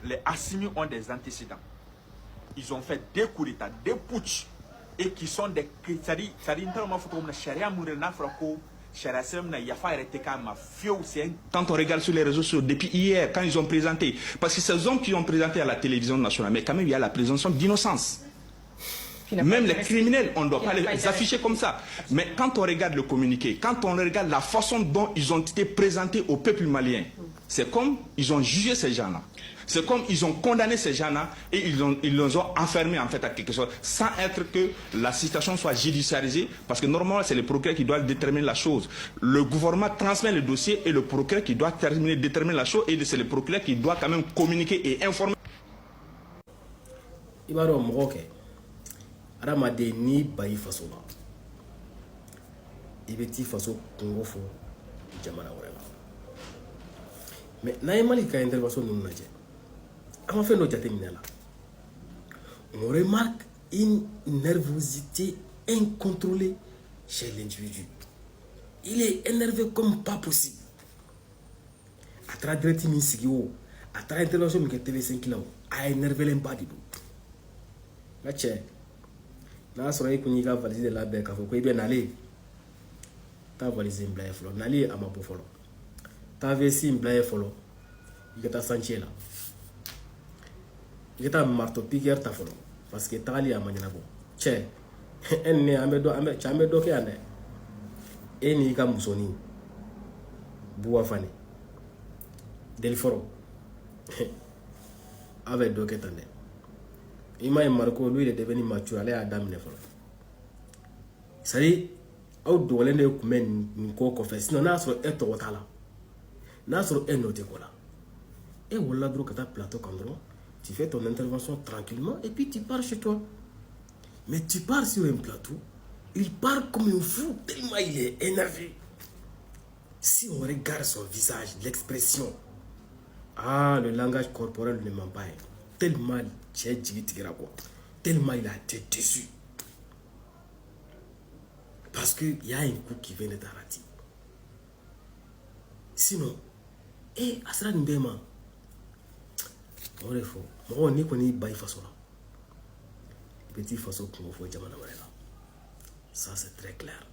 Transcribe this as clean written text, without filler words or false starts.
les Assimi ont des antécédents. Ils ont fait des coups d'État, des putsch, et qui sont des... Quand on regarde sur les réseaux sociaux, depuis hier, quand ils ont présenté, parce que ces hommes qui ont présenté à la télévision nationale, mais quand même il y a la présomption d'innocence. Même les criminels, on ne doit pas les afficher comme ça. Mais quand on regarde le communiqué, quand on regarde la façon dont ils ont été présentés au peuple malien, c'est comme ils ont jugé ces gens-là. C'est comme ils ont condamné ces gens-là et ils les ont enfermés en fait à quelque chose, sans être que la situation soit judiciarisée, parce que normalement c'est le procureur qui doit déterminer la chose. Le gouvernement transmet le dossier et le procureur qui doit déterminer la chose, et c'est le procureur qui doit quand même communiquer et informer. Adamaden ni bayi faso la i bɛ t'i faso kungo fɔ jamana wɛrɛ la mais n'an ye Mali ka intervention ninnu lajɛ an ma fɛn dɔ jateminɛ la on remarque une nervosité incontrôlée chez l'individu. Il est énervé comme pas possible. A taara direct min sigi o a taara intervention min kɛ TV5 la o a énervé ba de don nka cɛ n'a sɔrɔ i kun y'i ka valise de labɛn k'a fɔ ko i bɛ nalen taa valise in bila ye fɔlɔ nali a ma bɔ fɔlɔ taa vesi in bila ye fɔlɔ i ka taa chantier la i ka taa marteau piqueur ta fɔlɔ parce que tagali a ma ɲɛnabɔ cɛ e ni ne an bɛ dɔ kɛ yan dɛ e n'i ka musonin Buwa Fane Delforo a bɛ dɔ kɛ tan dɛ Ima Marco, lui, il est devenu mature, allez à Dame Nefolo. Ça y est, au doole ne kumen nko ko fe sinon na so eto wotala. Na so enote ko la. Et voilà dro kata plateau kandro, tu fais ton intervention tranquillement et puis tu pars chez toi. Mais tu pars sur un plateau, il part comme un fou tellement il est énervé. Si on regarde son visage, l'expression, le langage corporel ne ment pas. Tellement tellement il a été déçu. Parce qu'il y a un coup qui vient de t'arrêter. Sinon, Asra Ndema, on est faux. On est connu by façon. Petit façon qu'on voit Jamana. Ça c'est très clair.